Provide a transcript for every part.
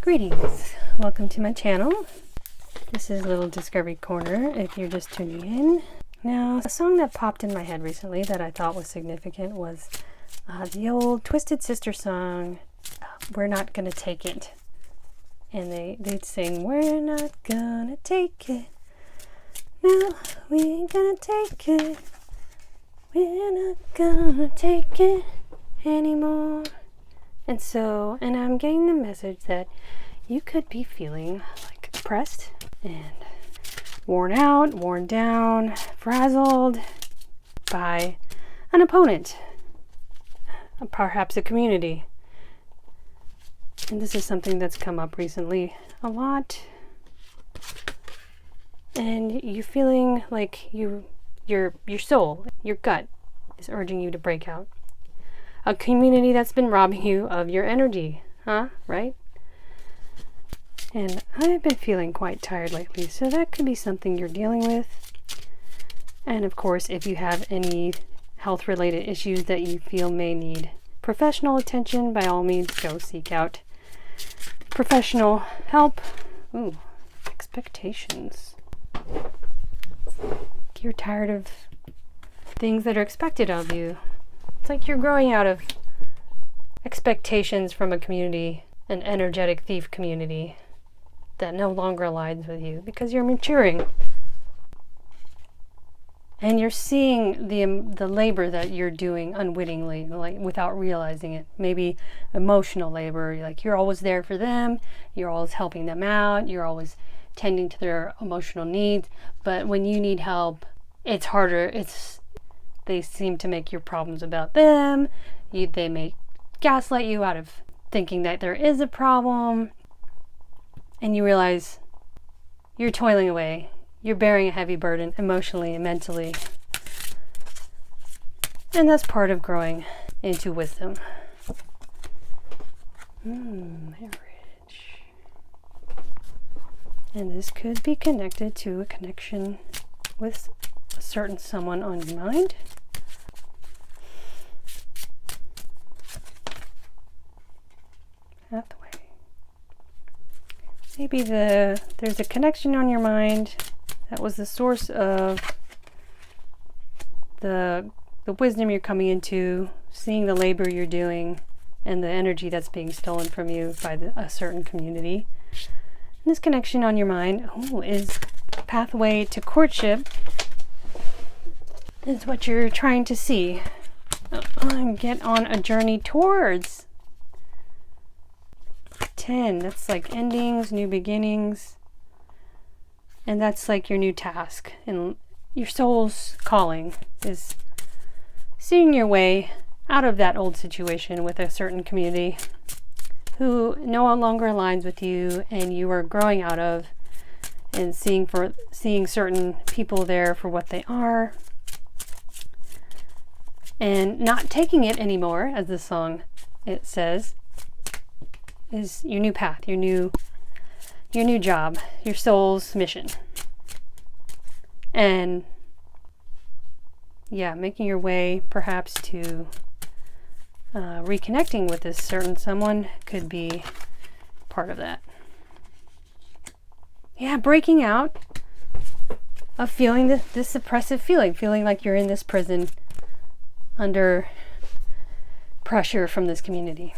Greetings, welcome to my channel. This is Little Discovery Corner if you're just tuning in. Now, a song that popped in my head recently that I thought was significant was the old Twisted Sister song, We're Not Gonna Take It. And they'd sing, we're not gonna take it, no, we ain't gonna take it, we're not gonna take it anymore. And I'm getting the message that you could be feeling like depressed and worn out, worn down, frazzled by an opponent, perhaps a community. And this is something that's come up recently a lot. And you're feeling like your soul, your gut is urging you to break out. A community that's been robbing you of your energy, right? And I've been feeling quite tired lately, so that could be something you're dealing with. And of course, if you have any health-related issues that you feel may need professional attention, by all means, go seek out professional help. Ooh, expectations. You're tired of things that are expected of you. It's like you're growing out of expectations from a community, an energetic thief community that no longer aligns with you because you're maturing. And you're seeing the labor that you're doing unwittingly, like without realizing it. Maybe emotional labor, like you're always there for them, you're always helping them out, you're always tending to their emotional needs. But when you need help, it's harder. They seem to make your problems about them. They may gaslight you out of thinking that there is a problem. And you realize you're toiling away. You're bearing a heavy burden emotionally and mentally. And that's part of growing into wisdom. Marriage. And this could be connected to a connection with a certain someone on your mind. Pathway. Maybe there's a connection on your mind that was the source of the wisdom you're coming into, seeing the labor you're doing, and the energy that's being stolen from you by a certain community. And this connection on your mind is pathway to courtship. Is what you're trying to see and get on a journey towards. 10, that's like endings, new beginnings, and that's like your new task. And your soul's calling is seeing your way out of that old situation with a certain community who no longer aligns with you, and you are growing out of, and seeing certain people there for what they are, and not taking it anymore, as the song it says, is your new path, your new job, your soul's mission. And making your way perhaps to reconnecting with this certain someone could be part of that. Breaking out of feeling this oppressive feeling like you're in this prison under pressure from this community.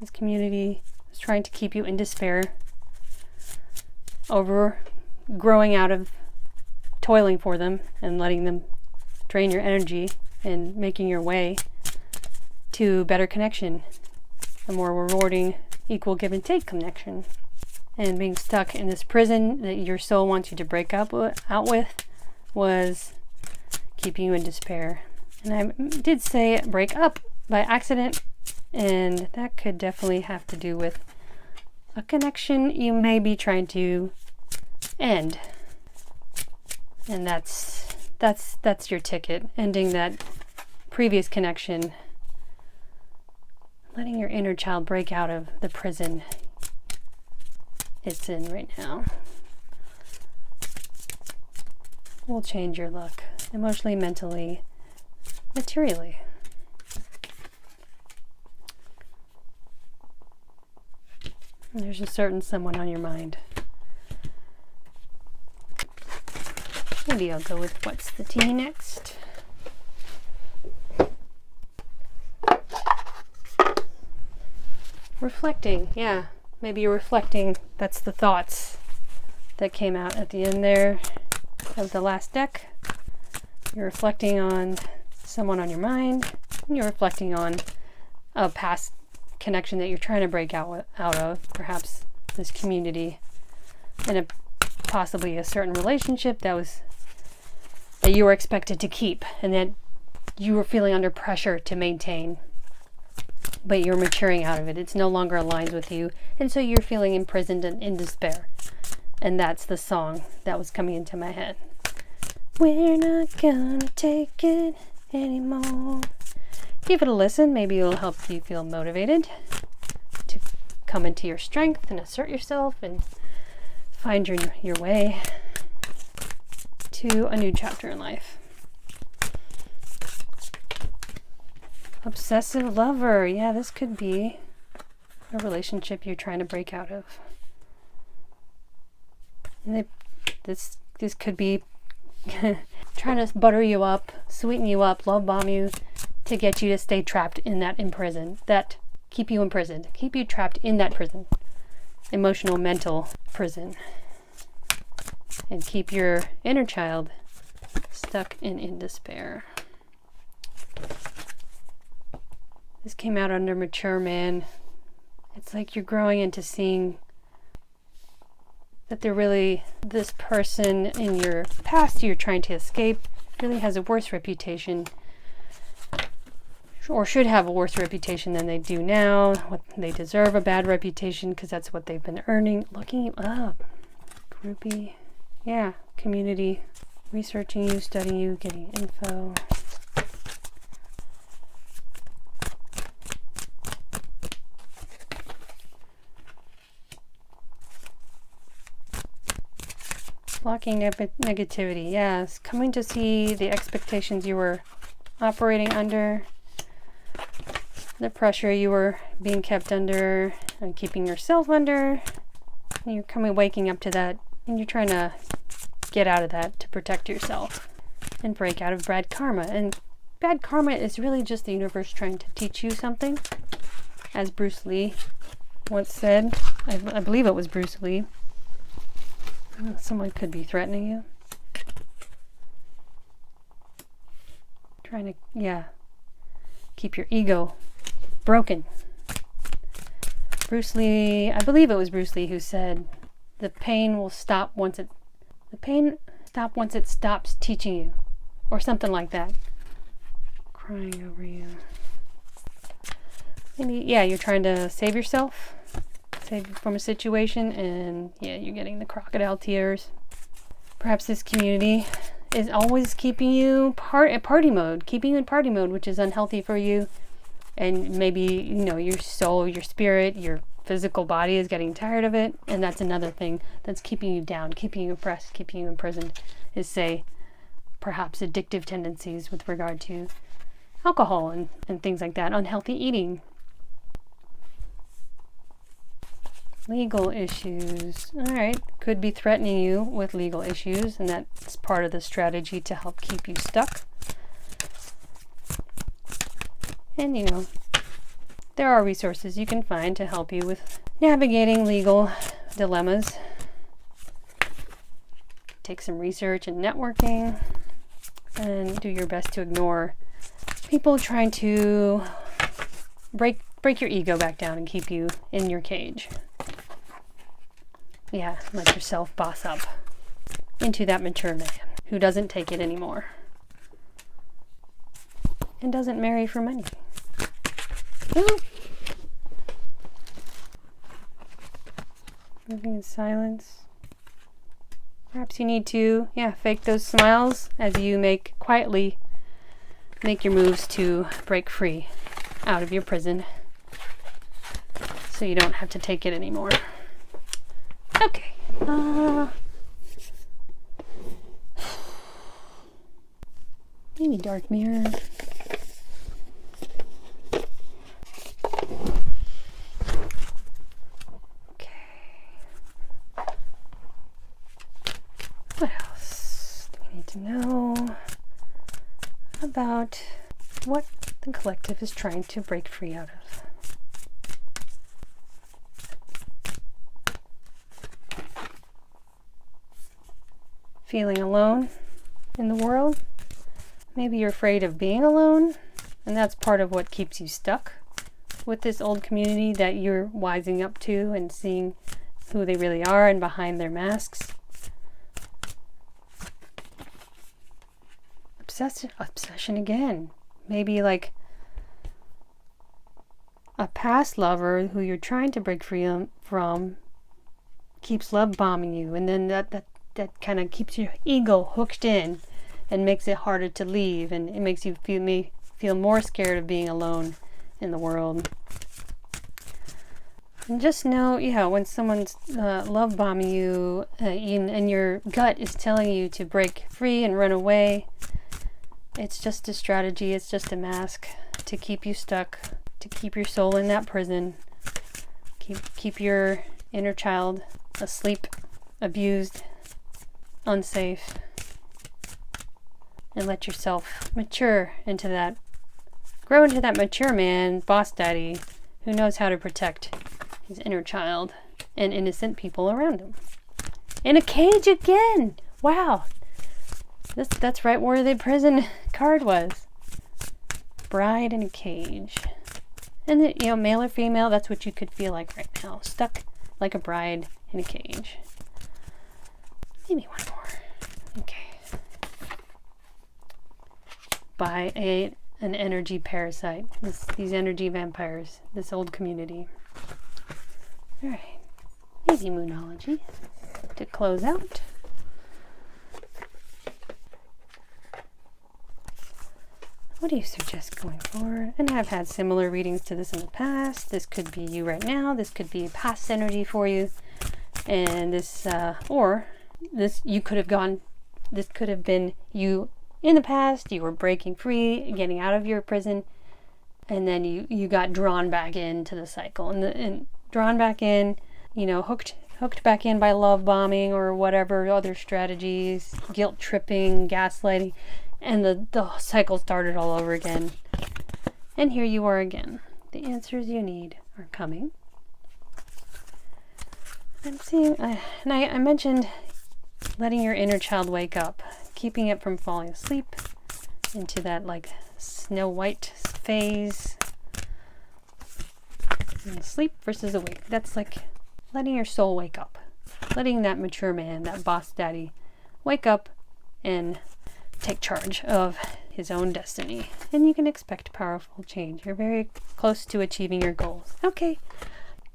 This community is trying to keep you in despair over growing out of toiling for them and letting them drain your energy and making your way to better connection, a more rewarding, equal give and take connection. And being stuck in this prison that your soul wants you to break out with was keeping you in despair. And I did say break up by accident, and that could definitely have to do with a connection you may be trying to end. And that's your ticket, ending that previous connection, letting your inner child break out of the prison it's in right now. will change your luck emotionally, mentally, materially. And there's a certain someone on your mind. Maybe I'll go with what's the tea next. Reflecting, yeah. Maybe you're reflecting. That's the thoughts that came out at the end there of the last deck. You're reflecting on someone on your mind. And you're reflecting on a past connection that you're trying to break out of. Perhaps this community and possibly a certain relationship that you were expected to keep and that you were feeling under pressure to maintain. But you're maturing out of it. It's no longer aligned with you. And so you're feeling imprisoned and in despair. And that's the song that was coming into my head. We're not gonna take it anymore. Give it a listen. Maybe it'll help you feel motivated to come into your strength and assert yourself and find your way to a new chapter in life. Obsessive lover. Yeah, this could be a relationship you're trying to break out of. And this could be trying to butter you up, sweeten you up, love bomb you to get you to stay trapped in that keep you imprisoned, keep you trapped in that prison, emotional, mental prison, and keep your inner child stuck and in despair. This came out under mature man. It's like you're growing into seeing that this person in your past you're trying to escape really has a worse reputation, or should have a worse reputation than they do now. They deserve a bad reputation because that's what they've been earning. Looking you up. Groupie. Yeah, community. Researching you, studying you, getting info. Blocking negativity, yes. Coming to see the expectations you were operating under, the pressure you were being kept under and keeping yourself under. And you're waking up to that, and you're trying to get out of that to protect yourself and break out of bad karma. And bad karma is really just the universe trying to teach you something. As Bruce Lee once said, I believe it was Bruce Lee. Someone could be threatening you. Trying to, keep your ego broken. Bruce Lee, I believe it was Bruce Lee who said, the pain stop once it stops teaching you. Or something like that. Crying over you. Maybe, you're trying to save yourself. Save you from a situation, and you're getting the crocodile tears. Perhaps this community is always keeping you in party mode, which is unhealthy for you. And maybe, your soul, your spirit, your physical body is getting tired of it. And that's another thing that's keeping you down, keeping you oppressed, keeping you imprisoned, is say, perhaps addictive tendencies with regard to alcohol and things like that, unhealthy eating. Legal issues. All right. Could be threatening you with legal issues, and that's part of the strategy to help keep you stuck. And, there are resources you can find to help you with navigating legal dilemmas. Take some research and networking, and do your best to ignore people trying to break your ego back down and keep you in your cage. Let yourself boss up into that mature man who doesn't take it anymore and doesn't marry for money. Ooh. Moving in silence. Perhaps you need to, fake those smiles as you quietly make your moves to break free out of your prison so you don't have to take it anymore. Okay. Maybe dark mirror. What else do we need to know about what the collective is trying to break free out of? Feeling alone in the world? Maybe you're afraid of being alone, and that's part of what keeps you stuck with this old community that you're wising up to and seeing who they really are and behind their masks. Obsession again. Maybe like a past lover who you're trying to break free from keeps love bombing you, and then that kind of keeps your ego hooked in and makes it harder to leave, and it makes you feel more scared of being alone in the world. And just know, when someone's love bombing you and your gut is telling you to break free and run away, it's just a strategy, it's just a mask to keep you stuck, to keep your soul in that prison, keep your inner child asleep, abused, unsafe, and let yourself mature into that, grow into that mature man, boss daddy, who knows how to protect his inner child and innocent people around him. In a cage again! Wow! That's right where the prison card was. Bride in a cage. And male or female, that's what you could feel like right now. Stuck like a bride in a cage. Maybe one more. Okay. By an energy parasite. These energy vampires. This old community. Alright. Maybe Moonology to close out. What do you suggest going forward? And I've had similar readings to this in the past. This could be you right now. This could be past energy for you. And this could have been you in the past. You were breaking free, getting out of your prison, and then you got drawn back into the cycle. And drawn back in, hooked back in by love bombing or whatever other strategies, guilt tripping, gaslighting. And the cycle started all over again. And here you are again. The answers you need are coming. I'm seeing, and I mentioned letting your inner child wake up, keeping it from falling asleep into that like Snow White phase. And sleep versus awake. That's like letting your soul wake up. Letting that mature man, that boss daddy, wake up and take charge of his own destiny. And you can expect powerful change. You're very close to achieving your goals. Okay.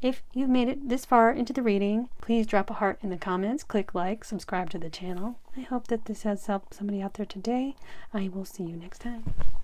If you've made it this far into the reading, please drop a heart in the comments, click like, subscribe to the channel. I hope that this has helped somebody out there today. I will see you next time.